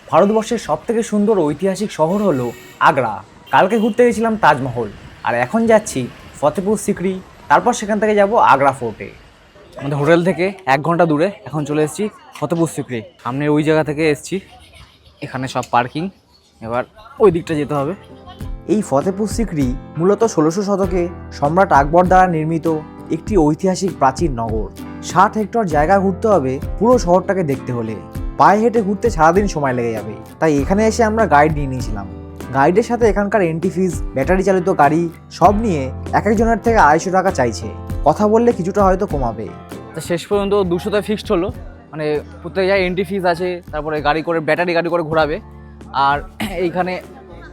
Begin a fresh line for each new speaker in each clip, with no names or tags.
ভারতবর্ষের সবথেকে সুন্দর ঐতিহাসিক শহর হলো আগ্রা। কালকে ঘুরতে গেছিলাম তাজমহল, আর এখন যাচ্ছি ফতেপুর সিকরি, তারপর সেখান থেকে যাব আগ্রা ফোর্টে। আমাদের হোটেল থেকে 1 ঘন্টা দূরে এখন চলে এসেছি ফতেপুর সিকরি। সামনে ওই জায়গা থেকে এসেছি, এখানে সব পার্কিং, এবার ওই দিকটা যেতে হবে। এই ফতেপুর সিকরি মূলত 1600 শতকে সম্রাট আকবর দ্বারা নির্মিত একটি ঐতিহাসিক প্রাচীন নগর। 60 হেক্টর জায়গা ঘুরতে হবে পুরো শহরটাকে দেখতে হলে। পায়ে হেঁটে ঘুরতে সারাদিন সময় লেগে যাবে, তাই এখানে এসে আমরা গাইড নিয়ে নিয়েছিলাম। গাইডের সাথে এখানকার এন্ট্রি ফিস, ব্যাটারি চালিত গাড়ি সব নিয়ে এক একজনের থেকে 250 টাকা চাইছে। কথা বললে কিছুটা হয়তো কমাবে। তা শেষ পর্যন্ত 200তে ফিক্সড হলো, মানে প্রত্যেক জায়গায় এন্ট্রি ফিস আছে, তারপরে গাড়ি করে ব্যাটারি গাড়ি করে ঘোরাবে, আর এইখানে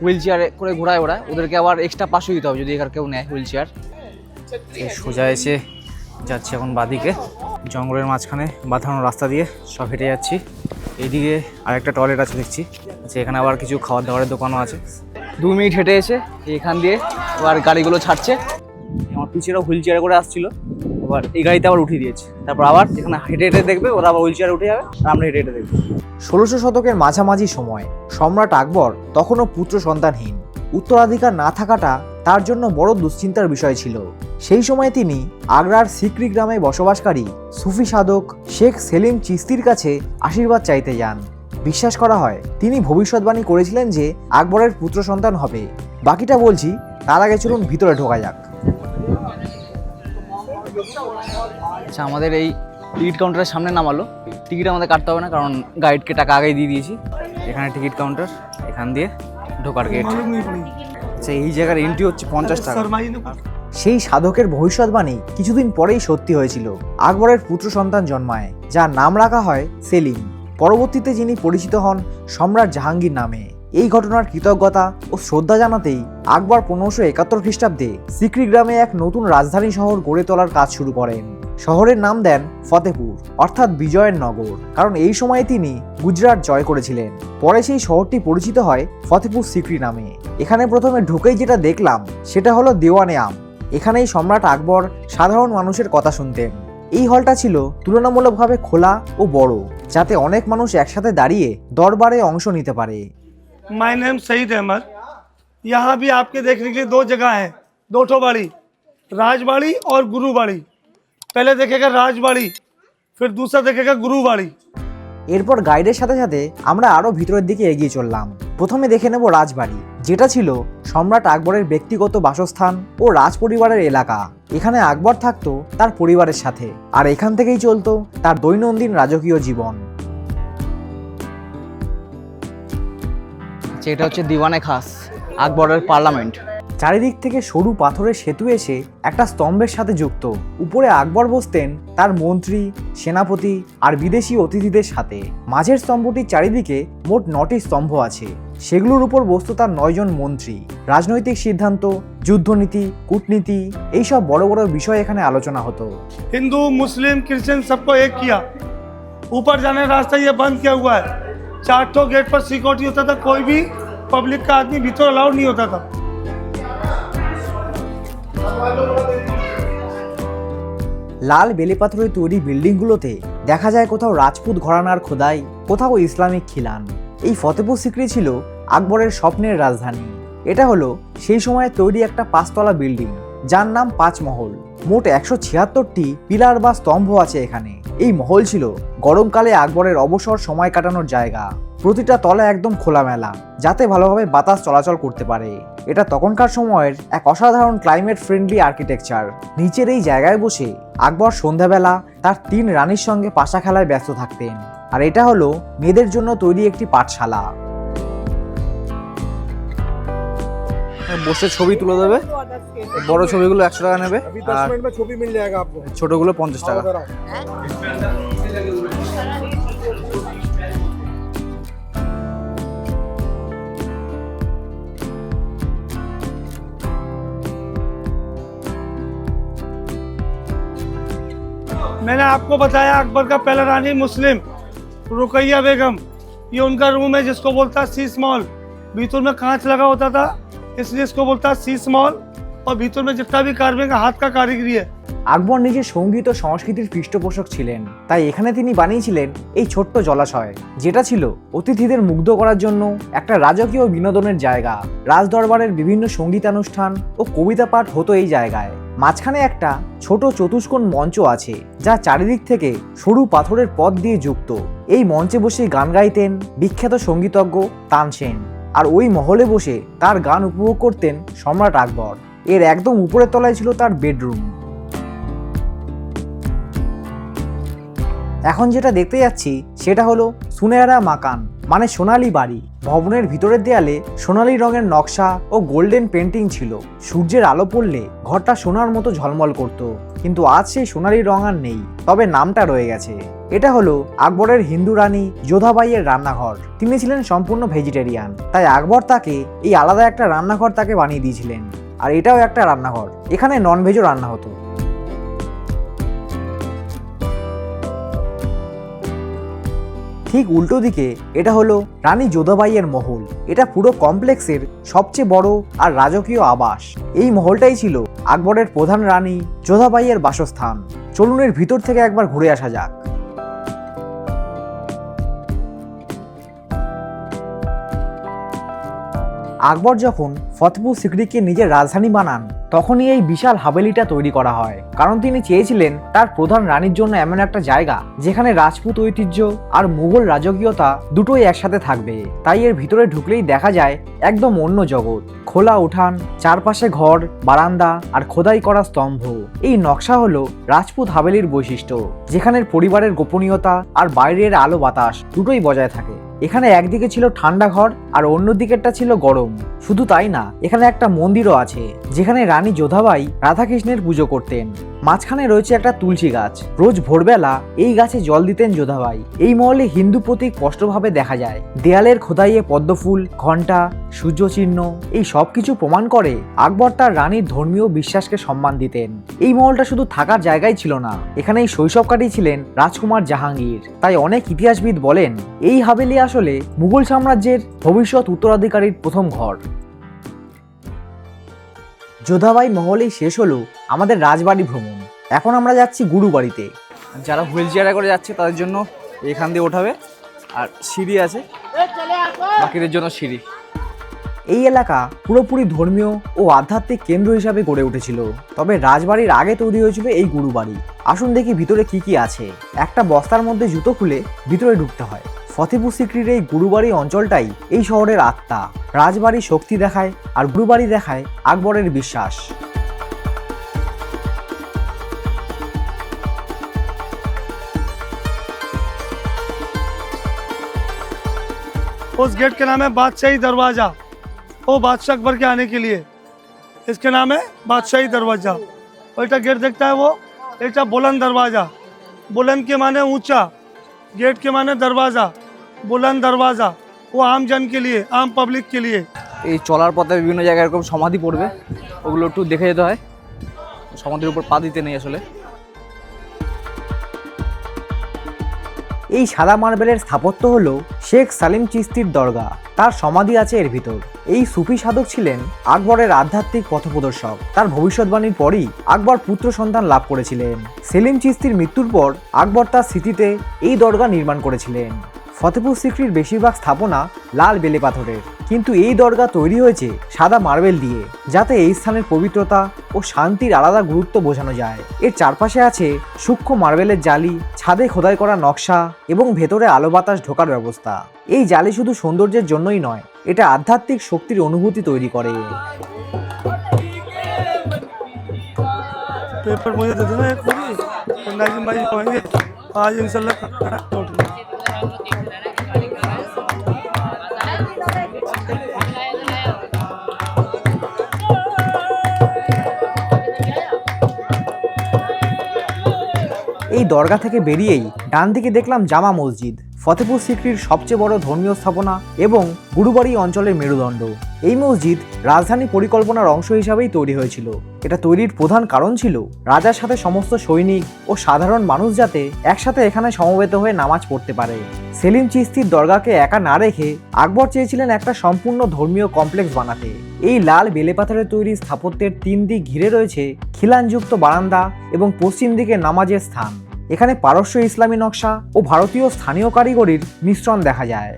হুইল চেয়ারে করে ঘোরায় ওরা, ওদেরকে আবার এক্সট্রা 500 দিতে হবে যদি এখানে কেউ নেয় হুইল চেয়ার। সোজা এসে যাচ্ছি এখন বাদিকে, জঙ্গলের মাঝখানে বাঁধানো রাস্তা দিয়ে সব হেঁটে যাচ্ছি। এইদিকে আরেকটা টয়লেট আছে দেখছি, আচ্ছা এখানে আবার কিছু খাবার দাবারের দোকানও আছে। 2 মিনিট হেঁটে এসে এখান দিয়ে আবার গাড়িগুলো ছাড়ছে। আমার পিছেরা হুইল চেয়ারে করে আসছিল, এবার এই গাড়িতে আবার উঠিয়ে দিয়েছে। তারপর আবার যেখানে হেঁটে হেঁটে দেখবে ওরা আবার হুইল চেয়ারে উঠে যাবে, আর আমরা হেঁটে হেঁটে দেখবো। 1600 শতকের মাঝামাঝি সময় সম্রাট আকবর তখনও পুত্র সন্তানহীন। উত্তরাধিকার না থাকাটা তার জন্য বড় দুশ্চিন্তার বিষয় ছিল। সেই সময় তিনি আগ্রার সিকরি গ্রামে বসবাসকারী সুফি সাধক শেখ সেলিম চিস্তির কাছে আশীর্বাদ চাইতে যান। বিশ্বাস করা হয় তিনি ভবিষ্যৎবাণী করেছিলেন যে আকবরের পুত্র সন্তান হবে। বাকিটা বলছি, তার আগে চলুন ভিতরে ঢোকা যাক। আচ্ছা, আমাদের এই টিকিট কাউন্টারের সামনে নামালো। টিকিট আমাদের কাটতে হবে না, কারণ গাইডকে টাকা আগেই দিয়ে দিয়েছি। এখানে টিকিট কাউন্টার, এখান দিয়ে ঢোকার গেট। আচ্ছা, এই জায়গার এন্ট্রি হচ্ছে 50 টাকা। সেই সাধকের ভবিষ্যৎবাণী কিছুদিন পরেই সত্যি হয়েছিল। আকবরের পুত্র সন্তান জন্মায়, যার নাম রাখা হয় সেলিম। পরবর্তীতে যিনি পরিচিত হন সম্রাট জাহাঙ্গীর নামে। এই ঘটনার কৃতজ্ঞতা ও শ্রদ্ধা জানাতেই আকবর 1571 খ্রিস্টাব্দে সিকরি গ্রামে এক নতুন রাজধানী শহর গড়ে তোলার কাজ শুরু করেন। শহরের নাম দেন ফতেপুর, অর্থাৎ বিজয়ের নগর, কারণ এই সময়ে তিনি গুজরাট জয় করেছিলেন। পরে সেই শহরটি পরিচিত হয় ফতেপুর সিকরি নামে। এখানে প্রথমে ঢুকেই যেটা দেখলাম সেটা হলো দেওয়ানে আম। এখানেই সম্রাট আকবর সাধারণ মানুষের কথা শুনতেন। এই হলটা ছিল তুলনামূলকভাবে খোলা ও বড়, যাতে অনেক মানুষ একসাথে দাঁড়িয়ে দরবারে অংশ নিতে পারে।
My name Saeed Ahmed. यहाँ भी आपके देखने के लिए 2 जगह है, 2 ठो बाड़ी, राजबाड़ी और गुरुबाड़ी। पहले देखेगा राजबाड़ी, फिर दूसरा देखेगा गुरुबाड़ी।
এরপর গাইডের সাথে সাথে আমরা আরো ভিতরের দিকে এগিয়ে চললাম। প্রথমে দেখে নেব রাজবাড়ি, যেটা ছিল সম্রাট আকবরের ব্যক্তিগত বাসস্থান ও রাজ পরিবারের এলাকা। এখানে আকবর থাকতো তার পরিবারের সাথে, আর এখান থেকেই চলতো তার দৈনন্দিন রাজকীয় জীবন। এটা হচ্ছে দিওয়ানে খাস, আকবরের পার্লামেন্ট। চারিদিক থেকে সরু পাথরের সেতু এসে একটা স্তম্ভের সাথে যুক্ত। উপরে আকবর বসতেন তার মন্ত্রী, সেনাপতি আর বিদেশি অতিথিদের সাথে। মাঝের স্তম্ভটির চারিদিকে মোট 9টি স্তম্ভ আছে, সেগুলোর উপর বসত তার 9 জন মন্ত্রী। রাজনৈতিক সিদ্ধান্ত, যুদ্ধনীতি, কূটনীতি এইসব বড় বড় বিষয় এখানে আলোচনা হতো।
हिंदू मुस्लिम क्रिश्चियन सबको एक किया। ऊपर जाने का रास्ता ये बंद किया हुआ है। 4 ठो गेट पर सिक्योरिटी होता था, कोई भी पब्लिक का आदमी भीतर अलाउड नहीं होता था।
লাল বেলেপাথরের তৈরি বিল্ডিংগুলোতে দেখা যায় কোথাও রাজপুত ঘরানার খোদাই, কোথাও ইসলামিক খিলান। এই ফতেপুর সিকরি ছিল আকবরের স্বপ্নের রাজধানী। এটা হলো সেই সময়ে তৈরি একটা 5 তলা বিল্ডিং, যার নাম 5 মহল। মোট 176টি পিলার বা স্তম্ভ আছে এখানে। এই মহল ছিল গরমকালে আকবরের অবসর সময় কাটানোর জায়গা। প্রতিটা তলা একদম খোলামেলা, যাতে ভালোভাবে বাতাস চলাচল করতে পারে। এটা তখনকার সময়ের এক অসাধারণ ক্লাইমেট ফ্রেন্ডলি আর্কিটেকচার। নিচের এই জায়গায় বসে আকবর সন্ধ্যাবেলা তার 3 রানীর সঙ্গে পাশা খেলায় ব্যস্ত থাকতেন। আর এটা হলো মেয়েদের জন্য তৈরি একটি পাঠশালা। বসে ছবি তুলে দেবে, বড় ছবিগুলো 100 টাকা নেবে, আর ছোটগুলো 50 টাকা।
मैंने आपको बताया अकबर का पहला रानी मुस्लिम रुकैया बेगम। ये उनका रूम है जिसको बोलता है शीश मॉल। भीतर में कांच लगा होता था, इसलिए इसको बोलता है शीश मॉल। और भीतर में जितना भी कार्विंग हाथ का कारीगरी है
আকবর নিজে সঙ্গীত ও সংস্কৃতির পৃষ্ঠপোষক ছিলেন, তাই এখানে তিনি বানিয়েছিলেন এই ছোট্ট জলাশয়, যেটা ছিল অতিথিদের মুগ্ধ করার জন্য একটা রাজকীয় বিনোদনের জায়গা। রাজদরবারের বিভিন্ন সঙ্গীতানুষ্ঠান ও কবিতা পাঠ হতো এই জায়গায়। মাঝখানে একটা ছোট চতুষ্কোণ মঞ্চ আছে, যা চারিদিক থেকে সরু পাথরের পথ দিয়ে যুক্ত। এই মঞ্চে বসে গান গাইতেন বিখ্যাত সঙ্গীতজ্ঞ তানসেন, আর ওই মহলে বসে তার গান উপভোগ করতেন সম্রাট আকবর। এর একদম উপরের তলায় ছিল তার বেডরুম। এখন যেটা দেখতে যাচ্ছি সেটা হলো সুনেহরা মাকান, মানে সোনালী বাড়ি। ভবনের ভিতরের দেয়ালে সোনালী রঙের নকশা ও গোল্ডেন পেন্টিং ছিল। সূর্যের আলো পড়লে ঘরটা সোনার মতো ঝলমল করত, কিন্তু আজ সেই সোনালী রং আর নেই, তবে নামটা রয়ে গেছে। এটা হলো আকবরের হিন্দু রানী যোধাবাইয়ের রান্নাঘর। তিনি ছিলেন সম্পূর্ণ ভেজিটেরিয়ান, তাই আকবর তাকে এই আলাদা একটা রান্নাঘর তাকে বানিয়ে দিয়েছিলেন। আর এটাও একটা রান্নাঘর, এখানে ননভেজও রান্না হতো। ঠিক উল্টো দিকে এটা হলো রানী যোধাবাইয়ের মহল। এটা পুরো কমপ্লেক্সের সবচেয়ে বড় আর রাজকীয় আবাস। এই মহলটাই ছিল আকবরের প্রধান রানী যোধাবাইয়ের বাসস্থান। চলুন এর ভিতর থেকে একবার ঘুরে আসা যাক। আকবর যখন ফতেপুর সিক্রিকে নিজের রাজধানী বানান, তখনই এই বিশাল হাভেলিটা তৈরি করা হয়, কারণ তিনি চেয়েছিলেন তার প্রধান রানীর জন্য এমন একটা জায়গা যেখানে রাজপুত ঐতিহ্য আর মুঘল রাজকীয়তা দুটোই একসাথে থাকবে। তাই এর ভিতরে ঢুকলেই দেখা যায় একদম অন্য জগৎ। খোলা উঠান, চারপাশে ঘর, বারান্দা আর খোদাই করা স্তম্ভ। এই নকশা হলো রাজপুত হাভেলির বৈশিষ্ট্য, যেখানের পরিবারের গোপনীয়তা আর বাইরের আলো বাতাস দুটোই বজায় থাকে। এখানে একদিকে ছিল ঠান্ডা ঘর আর অন্য দিকেরটা ছিল গরম। শুধু তাই না, এখানে একটা মন্দিরও আছে যেখানে রানী যোধাবাই রাধাকৃষ্ণের পুজো করতেন। মাঝখানে রয়েছে একটা তুলসী গাছ। রোজ ভোরবেলা এই গাছে জল দিতেন যোধাবাই। এই মহলে হিন্দু প্রতীক স্পষ্টভাবে দেখা যায়। দেয়ালের খোদাইয়ে পদ্মফুল, ঘণ্টা, সূর্য চিহ্ন, এই সবকিছু প্রমাণ করে আকবর তার রানীর ধর্মীয় বিশ্বাসকে সম্মান দিতেন। এই মহলটা শুধু থাকার জায়গায় ছিল না, এখানেই শৈশব কাটিয়েছিলেন রাজকুমার জাহাঙ্গীর। তাই অনেক ইতিহাসবিদ বলেন এই হাভেলি আসলে মুঘল সাম্রাজ্যের ভবিষ্যৎ উত্তরাধিকারীর প্রথম ঘর। যোধাবাই মহলেই শেষ হলো আমাদের রাজবাড়ি ভ্রমণ। এখন আমরা যাচ্ছি গুরুবাড়িতে। যারা হুইল চেয়ারে করে যাচ্ছে তাদের জন্য এখান দিয়ে ওঠাবে, আর সিঁড়ি আছে বাকিদের জন্য সিঁড়ি। এই এলাকা পুরোপুরি ধর্মীয় ও আধ্যাত্মিক কেন্দ্র হিসাবে গড়ে উঠেছিল। তবে রাজবাড়ির আগে তৈরি হয়েছিল এই গুরুবাড়ি। আসুন দেখি ভিতরে কি কি আছে। একটা বস্তার মধ্যে জুতো খুলে ভিতরে ঢুকতে হয়। ফতেপুর সিক্রির এই গুরুবাড়ি অঞ্চলটাই এই শহরের আত্মা। রাজবাড়ি শক্তি দেখায় আর গুরুবাড়ি দেখায় আকবরের বিশ্বাস।
उस गेट के नाम है बादशाही दरवाजा। वो बादशाह अकबर के आने के लिए इसके नाम है बादशाही दरवाजा। और एक गेट देखता है वो एक बुलंद दरवाजा। बुलंद के माने ऊंचा, गेट के माने दरवाजा। बुलंद दरवाजा वो आम जन के लिए, आम पब्लिक के लिए।
এই চলার পথে বিভিন্ন জায়গায় এরকম সমাধি পড়বে, ওগুলো একটু দেখে যেতে হয়। সমাধির উপর পা দিতে নেই আসলে। এই সাদা মার্বেলের স্থাপত্য হলো শেখ সালিম চিশতির দরগা। তার সমাধি আছে এর ভিতর। এই সুফি সাধক ছিলেন আকবরের আধ্যাত্মিক পথপ্রদর্শক। তার ভবিষ্যৎবাণীর পরই আকবর পুত্র সন্তান লাভ করেছিলেন। সেলিম চিশতির মৃত্যুর পর আকবর তার স্মৃতিতে এই দরগা নির্মাণ করেছিলেন। ফতেপুর সিক্রির বেশিরভাগ স্থাপনা লাল বেলে পাথরের, কিন্তু এই দরগা তৈরি হয়েছে সাদা মার্বেল দিয়ে, যাতে এই স্থানের পবিত্রতা ও শান্তির আলাদা গুরুত্ব বোঝানো যায়। এর চারপাশে আছে সূক্ষ্ম মার্বেলের জালি, ছাদে খোদাই করা নকশা এবং ভেতরে আলো বাতাস ঢোকার ব্যবস্থা। এই জালি শুধু সৌন্দর্যের জন্যই নয়, এটা আধ্যাত্মিক শক্তির অনুভূতি তৈরি করে।
पेपर मुझे दे देना एक पूरी, नाजिम भाई कहेंगे आज इंशाल्लाह।
এই দরগা থেকে বেরিয়েই ডান দিকে দেখলাম জামা মসজিদ, ফতেপুর সিক্রির সবচেয়ে বড় ধর্মীয় স্থাপনা এবং গুরুবাড়ি অঞ্চলের মেরুদণ্ড। এই মসজিদ রাজধানী পরিকল্পনার অংশ হিসাবেই তৈরি হয়েছিল। এটা তৈরির প্রধান কারণ ছিল রাজার সাথে সমস্ত সৈনিক ও সাধারণ মানুষ যাতে একসাথে এখানে সমবেত হয়ে নামাজ পড়তে পারে। সেলিম চিশতির দরগাকে একা না রেখে আকবর চেয়েছিলেন একটা সম্পূর্ণ ধর্মীয় কমপ্লেক্স বানাতে। এই লাল বেলে পাথরের তৈরি স্থাপত্যের 3 দিক ঘিরে রয়েছে খিলানযুক্ত বারান্দা এবং পশ্চিম দিকে নামাজের স্থান। এখানে পারস্য ইসলামী নকশা ও ভারতীয় স্থানীয় কারিগরির মিশ্রণ দেখা যায়।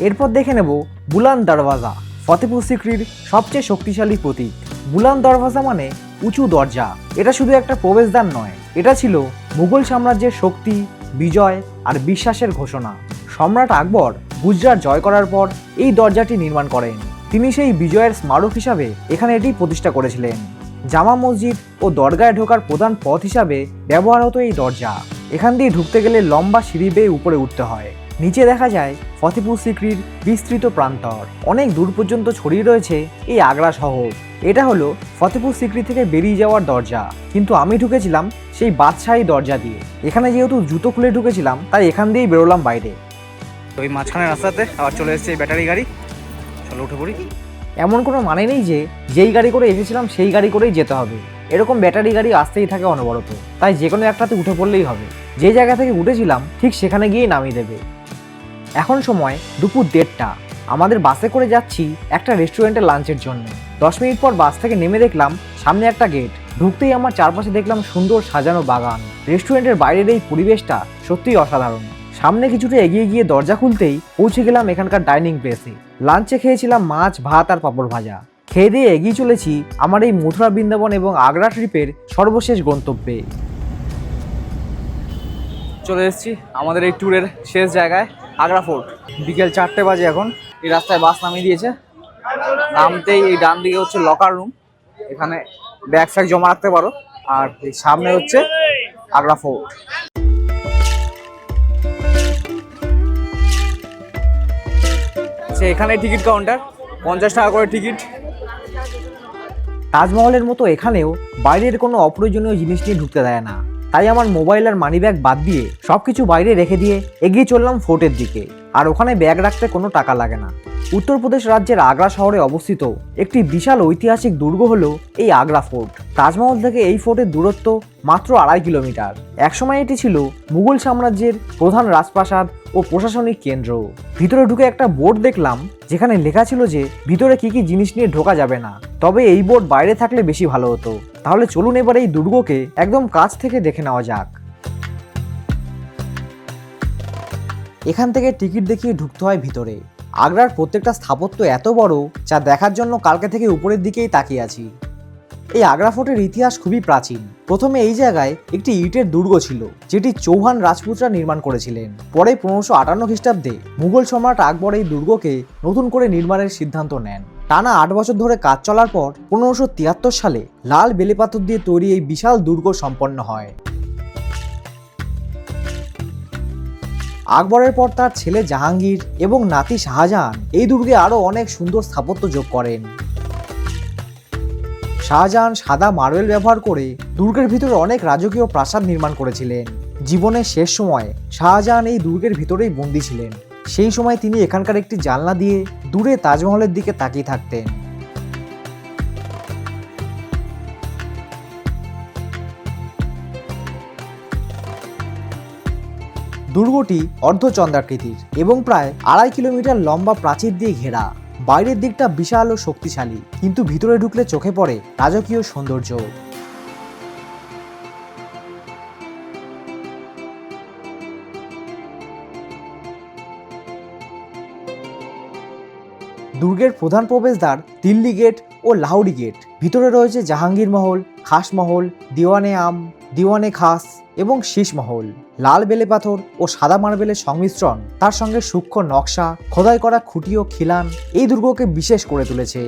এরপর দেখে নেব বুলান্দ দরওয়াজা, ফতেপুর সিক্রির সবচেয়ে শক্তিশালী প্রতীক। বুলান্দ দরওয়াজা মানে উঁচু দরজা। এটা শুধু একটা প্রবেশদ্বার নয়, এটা ছিল মুঘল সাম্রাজ্যের শক্তি, বিজয় আর বিশ্বাসের ঘোষণা। সম্রাট আকবর গুজরাট জয় করার পর এই দরজাটি নির্মাণ করেন। তিনি সেই বিজয়ের স্মারক হিসাবে এখানে এটি প্রতিষ্ঠা করেছিলেন। জামা মসজিদ ও দরগায় ঢোকার প্রধান পথ হিসাবে ব্যবহার হতো এই দরজা। এখান দিয়ে ঢুকতে গেলে লম্বা সিঁড়ি বেয়ে উপরে উঠতে হয়। নিচে দেখা যায় ফতেপুর সিক্রির বিস্তৃত প্রান্তর। অনেক দূর পর্যন্ত ছড়িয়ে রয়েছে এই আগ্রা শহর। এটা হলো ফতেপুর সিক্রি থেকে বেরিয়ে যাওয়ার দরজা, কিন্তু আমি ঢুকেছিলাম সেই বাদশাহী দরজা দিয়ে। এখানে যেহেতু জুতো খুলে ঢুকেছিলাম, তাই এখান দিয়েই বেরোলাম বাইরে। তো এই মাঝখানে রাস্তাতে আবার চলে এসেছে এই ব্যাটারি গাড়ি। চলো উঠে পড়ি। এমন কোনো মানে নেই যে যেই গাড়ি করে এসেছিলাম সেই গাড়ি করেই যেতে হবে। এরকম ব্যাটারি গাড়ি আসতেই থাকে অনবরত, তাই যে কোনো একটাতে উঠে পড়লেই হবে। যে জায়গা থেকে উঠেছিলাম ঠিক সেখানে গিয়েই নামিয়ে দেবে। এখন সময় দুপুর 1:30। আমাদের বাসে করে যাচ্ছি একটা রেস্টুরেন্টে লাঞ্চের জন্য। 10 মিনিট পর বাস থেকে নেমে দেখলাম সামনে একটা গেট। ঢুকতেই আমার চারপাশে দেখলাম সুন্দর সাজানো বাগান। রেস্টুরেন্টের বাইরের এই পরিবেশটা সত্যিই অসাধারণ। সামনে কিছুটা এগিয়ে গিয়ে দরজা খুলতেই পৌঁছে গেলাম এখানকার ডাইনিং প্লেসে। লাঞ্চে খেয়েছিলাম মাছ, ভাত আর পাঁপড় ভাজা। খেয়ে দিয়ে এগিয়ে চলেছি আমার এই মথুরা, বৃন্দাবন এবং আগ্রা ট্রিপের সর্বশেষ গন্তব্যে। চলে এসেছি আমাদের এই ট্যুরের শেষ জায়গায়, আগ্রা ফোর্ট। বিকেল 4টে বাজে এখন। এই রাস্তায় বাস নামিয়ে দিয়েছে। নামতেই এই ডান দিকে হচ্ছে লকার রুম, এখানে ব্যাগ ফ্যাগ জমা রাখতে পারো। আর এই সামনে হচ্ছে আগ্রা ফোর্ট। এখানে টিকিট কাউন্টার, 50 টাকা করে টিকিট। তাজমহলের মতো এখানেও বাইরের কোনো অপ্রয়োজনীয় জিনিস নিয়ে ঢুকতে দেয় না, তাই আমার মোবাইল আর মানি ব্যাগ বাদ দিয়ে সবকিছু বাইরে রেখে দিয়ে এগিয়ে চললাম ফোর্টের দিকে। আর ওখানে ব্যাগ রাখতে কোনো টাকা লাগে না। উত্তরপ্রদেশ রাজ্যের আগ্রা শহরে অবস্থিত একটি বিশাল ঐতিহাসিক দুর্গ হলো এই আগ্রা ফোর্ট। তাজমহল থেকে এই ফোর্টের দূরত্ব মাত্র 2.5 কিলোমিটার। একসময় এটি ছিল মুঘল সাম্রাজ্যের প্রধান রাজপ্রাসাদ ও প্রশাসনিক কেন্দ্র। ভিতরে ঢুকে একটা বোর্ড দেখলাম যেখানে লেখা ছিল যে ভিতরে কি কি জিনিস নিয়ে ঢোকা যাবে না। তবে এই বোর্ড বাইরে থাকলে বেশি ভালো হতো। তাহলে চলুন এবার এই দুর্গকে একদম কাছ থেকে দেখে নেওয়া যাক। এখান থেকে টিকিট দেখিয়ে ঢুকতে হয় ভিতরে। আগ্রার প্রত্যেকটা স্থাপত্য এত বড়, যা দেখার জন্য কালকে থেকে উপরের দিকেই তাকিয়ে আছি। এই আগ্রা ফোর্টের ইতিহাস খুবই প্রাচীন। প্রথমে এই জায়গায় একটি ইটের দুর্গ ছিল, যেটি চৌহান রাজপুতরা নির্মাণ করেছিলেন। পরে 1558 খ্রিস্টাব্দে মুঘল সম্রাট আকবর এই দুর্গকে নতুন করে নির্মাণের সিদ্ধান্ত নেন। টানা 8 বছর ধরে কাজ চলার পর 1573 সালে লাল বেলেপাথর দিয়ে তৈরি এই বিশাল দুর্গ সম্পন্ন হয়। আকবরের পর তার ছেলে জাহাঙ্গীর এবং নাতি শাহজাহান এই দুর্গে আরো অনেক সুন্দর স্থাপত্য যোগ করেন। শাহজাহান সাদা মার্বেল ব্যবহার করে দুর্গের ভিতরে অনেক রাজকীয় প্রাসাদ নির্মাণ করেছিলেন। জীবনের শেষ সময় শাহজাহান এই দুর্গের ভিতরেই বন্দী ছিলেন। সেই সময় তিনি এখানকার একটি জানলা দিয়ে দূরে তাজমহলের দিকে তাকিয়ে থাকতেন। দুর্গটি অর্ধচন্দ্রাকৃতির এবং প্রায় 2.5 কিলোমিটার লম্বা প্রাচীর দিয়ে ঘেরা। বাইরের দিকটা বিশাল ও শক্তিশালী, কিন্তু ভিতরে ঢুকলে চোখে পড়ে রাজকীয় সৌন্দর্য। দুর্গের প্রধান প্রবেশদ্বার দিল্লি গেট ও লাহোরি গেট। ভিতরে রয়েছে জাহাঙ্গীর মহল, খাস মহল, দিওয়ানে আম, দিওয়ানে খাস এবং শীষ মহল। লাল বেলে পাথর ও সাদা মার্বেলের সংমিশ্রণ, তার সঙ্গে সূক্ষ্ম নকশা, খোদাই করা খুঁটি ও খিলান এই দুর্গকে বিশেষ করে তুলেছে।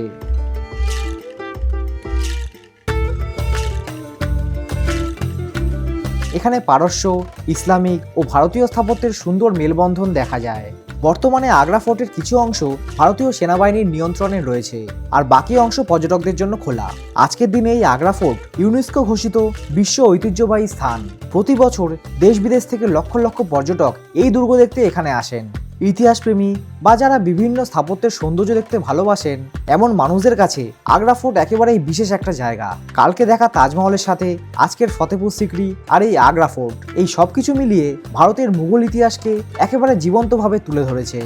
এখানে পারস্য, ইসলামিক ও ভারতীয় স্থাপত্যের সুন্দর মেলবন্ধন দেখা যায়। বর্তমানে আগ্রা ফোর্টের কিছু অংশ ভারতীয় সেনাবাহিনীর নিয়ন্ত্রণে রয়েছে, আর বাকি অংশ পর্যটকদের জন্য খোলা। আজকের দিনে এই আগ্রা ফোর্ট ইউনেস্কো ঘোষিত বিশ্ব ঐতিহ্যবাহী স্থান। প্রতি বছর দেশ বিদেশ থেকে লক্ষ লক্ষ পর্যটক এই দুর্গ দেখতে এখানে আসেন। ইতিহাসপ্রেমী বা যারা বিভিন্ন স্থাপত্যের সৌন্দর্য দেখতে ভালোবাসেন এমন মানুষদের কাছে আগ্রা ফোর্ট একেবারেই বিশেষ একটা জায়গা। কালকে দেখা তাজমহলের সাথে আজকের ফতেপুর সিকরি আর এই আগ্রা ফোর্ট, এই সব কিছু মিলিয়ে ভারতের মুঘল ইতিহাসকে একেবারে জীবন্তভাবে তুলে ধরেছে।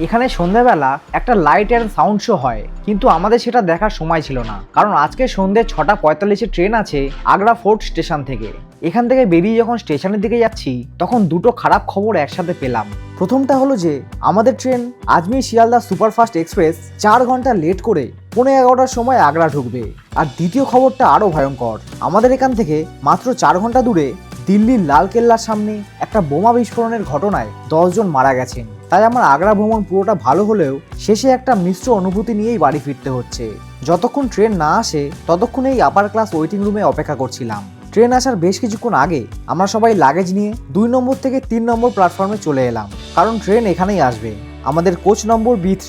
এখানে সন্ধ্যাবেলা একটা লাইট অ্যান্ড সাউন্ড শো হয়, কিন্তু আমাদের সেটা দেখার সময় ছিল না, কারণ আজকে সন্ধ্যে 6:45 ট্রেন আছে আগ্রা ফোর্ট স্টেশন থেকে। এখান থেকে বেরিয়ে যখন স্টেশনের দিকে যাচ্ছি তখন দুটো খারাপ খবর একসাথে পেলাম। প্রথমটা হলো যে আমাদের train Ajmer Sealdah superfast express 4 ঘন্টা লেট করে 11:15টার সময় আগ্রা ঢুকবে। আর দ্বিতীয় খবরটা আরও ভয়ঙ্কর, আমাদের এখান থেকে মাত্র 4 ঘন্টা দূরে দিল্লির লালকেল্লার সামনে একটা বোমা বিস্ফোরণের ঘটনায় 10 জন মারা গেছেন। তাই আমার আগ্রা ভ্রমণ পুরোটা ভালো হলেও শেষে একটা মিশ্র অনুভূতি নিয়েই বাড়ি ফিরতে হচ্ছে। যতক্ষণ ট্রেন না আসে ততক্ষণ এই আপার ক্লাস ওয়েটিং রুমে অপেক্ষা করছিলাম। ট্রেন আসার বেশ কিছুক্ষণ আগে আমরা সবাই লাগেজ নিয়ে 2 নম্বর থেকে 3 নম্বর প্ল্যাটফর্মে চলে এলাম, কারণ ট্রেন এখানেই আসবে। আমাদের কোচ নম্বর B3।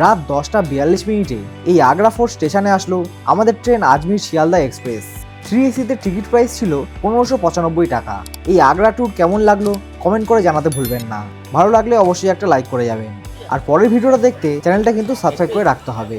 রাত 10:42 এই আগ্রা ফোর্ট স্টেশনে আসলো আমাদের ট্রেন আজমির শিয়ালদা এক্সপ্রেস। 3AC-তে টিকিট প্রাইস ছিল 1595 টাকা। এই আগ্রা ট্যুর কেমন লাগলো কমেন্ট করে জানাতে ভুলবেন না। ভালো লাগলে অবশ্যই একটা লাইক করে যাবেন, আর পরের ভিডিওটা দেখতে চ্যানেলটা কিন্তু সাবস্ক্রাইব করে রাখতে হবে।